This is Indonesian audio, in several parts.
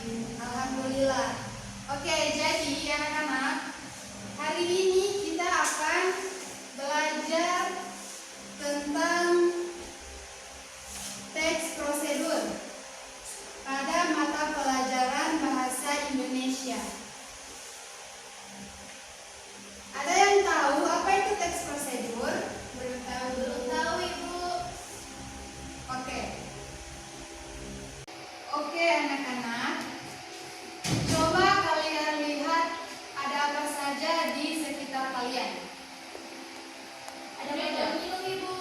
Alhamdulillah. Oke, jadi anak-anak, hari ini kita akan belajar tentang teks prosedur pada mata pelajaran bahasa Indonesia. Ada yang tahu apa itu teks prosedur? Belum tahu Ibu. Oke anak-anak, coba kalian lihat ada apa saja di sekitar kalian. Ada botol minum Ibu.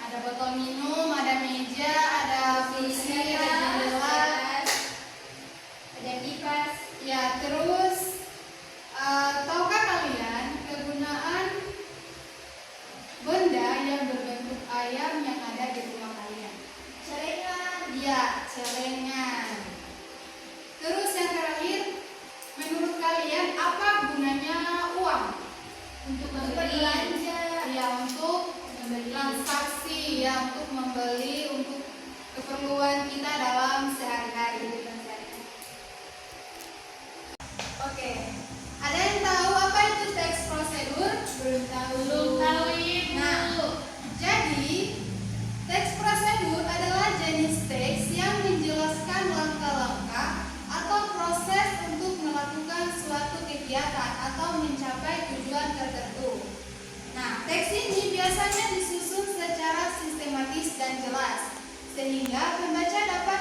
Ada botol minum, ada meja, ada kursi, ada jendela, ada kipas. Ya, terus tahukah kalian kegunaan benda yang berbentuk ayam yang ada di rumah kalian? Celengan. Ya, celengan. Terus yang terakhir, menurut kalian apa gunanya uang? Untuk berbelanja. Ya, untuk transaksi, ya, untuk membeli, untuk keperluan kita dalam sehari-hari. Oke, ada yang tahu apa itu teks prosedur? Belum tahu Ibu. Nah, jadi teks prosedur adalah jenis teks yang menjelaskan langkah-langkah atau proses untuk melakukan suatu kegiatan atau mencapai tujuan tertentu. Nah, teks ini biasanya disusun secara sistematis dan jelas, sehingga pembaca dapat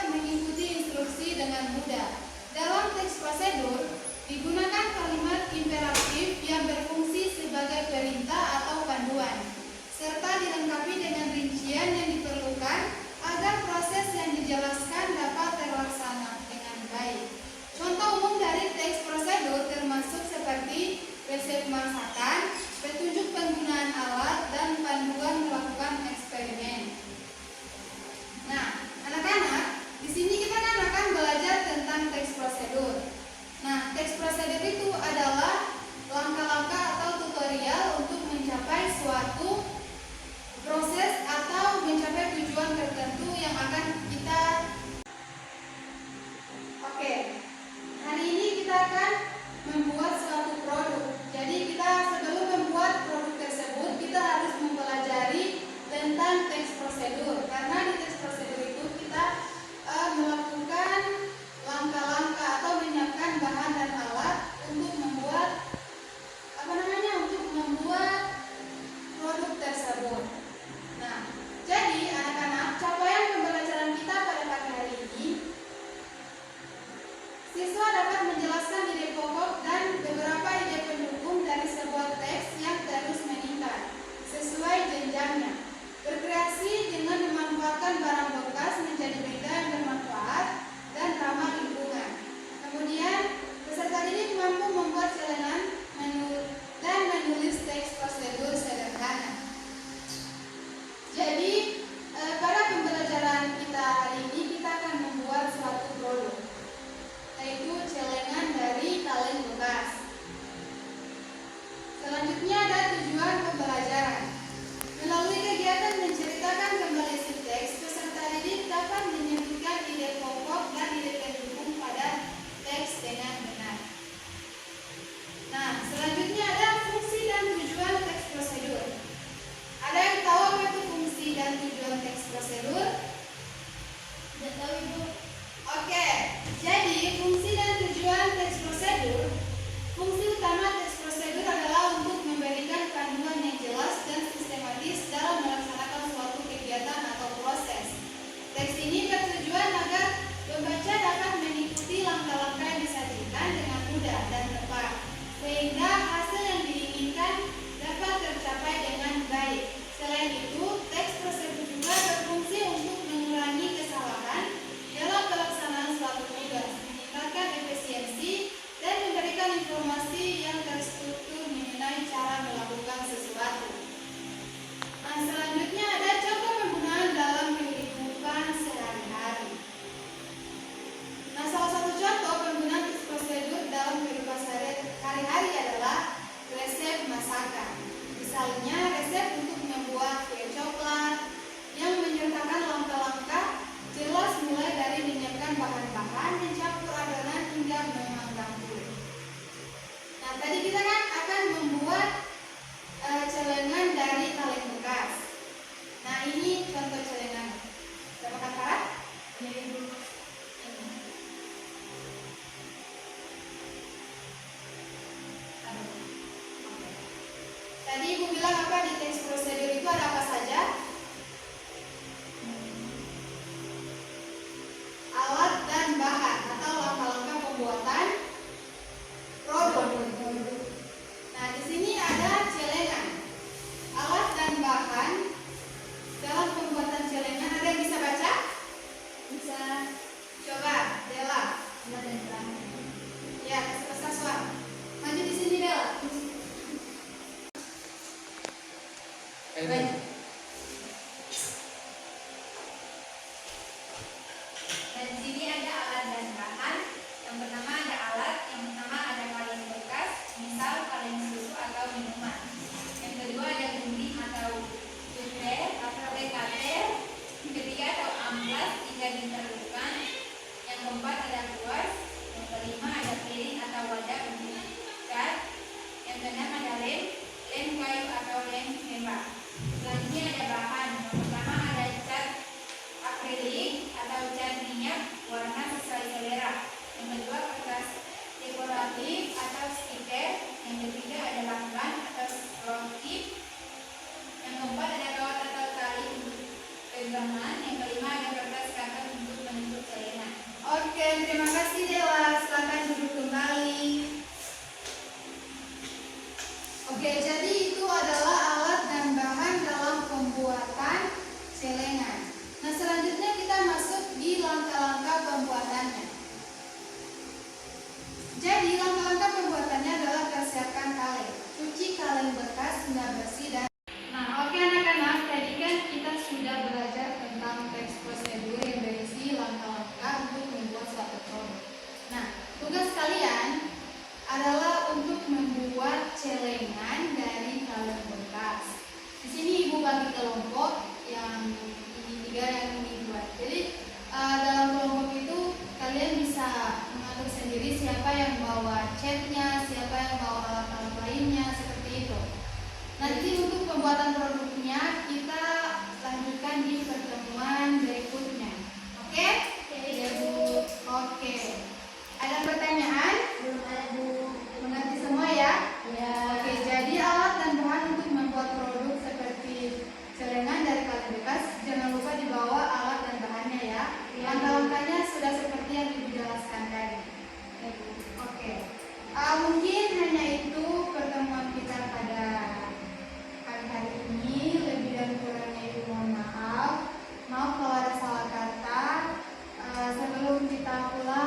Tadi Ibu bilang apa di teks prosedur itu ada apa saja? Alat dan bahan atau langkah-langkah pembuatan produk. Nah, di sini ada celengan. Alat dan bahan dalam pembuatan celengan, ada yang bisa baca? Bisa. Coba, Dela. Alat dan bahan. Ya, peserta suara. Maju di sini, Dela. Baik. Dan di sini ada alat dan bahan. Yang pertama ada alat, yang pertama ada kaleng bekas, misal kaleng susu atau minuman. Yang kedua ada gunting atau cutter atau cutter. Yang ketiga atau amplas jika diperlukan. Yang keempat ada kuas. Yang kelima ada piring atau wadah untuk ikat. Yang keenam ada lem kayu atau lem tembak. Selanjutnya ada bahan. Yang pertama ada cat akrilik atau cat minyak warna sesuai selera. Yang kedua kertas dekoratif atau stiker. Yang ketiga ada lakban atau selotip. Yang keempat ada kawat atau tali untuk pegangan. Yang kelima ada kertas kata untuk menutup celengan. Oke, terima kasih Dewa. Silakan duduk kembali. Oke, jadi itu adalah alat dan bahan dalam pembuatan celengan. Nah, selanjutnya kita masuk di langkah-langkah pembuatannya. Jadi, langkah-langkah pembuatannya adalah persiapkan kaleng, cuci kaleng bekas hingga bersih dan. Nah, oke anak-anak, tadi kan kita sudah belajar tentang teks prosedur yang berisi langkah-langkah untuk membuat suatu produk. Nah, tugas kalian adalah untuk membuat celengan dari kaleng bekas. Di sini Ibu bagi kelompok, yang ini 3, yang ini 2. Jadi dalam kelompok itu kalian bisa mengatur sendiri siapa yang bawa catnya, siapa yang bawa alat-alat lainnya, seperti itu. Nanti untuk pembuatan produknya kita lanjutkan di pertemuan berikutnya. Oke? Ya Bu. Oke. Ada pertanyaan? Belum ada Bu. Mengerti semua ya? Ya. Oke, jadi alat dan bahan untuk membuat produk seperti celengan dari kaleng bekas, jangan lupa dibawa alat dan bahannya ya. Langkah-langkahnya sudah seperti yang dijelaskan tadi. Oke. Mungkin hanya itu pertemuan kita pada hari ini. Lebih dan kurangnya Ibu mohon maaf. Maaf kalau ada salah kata. Sebelum kita pulang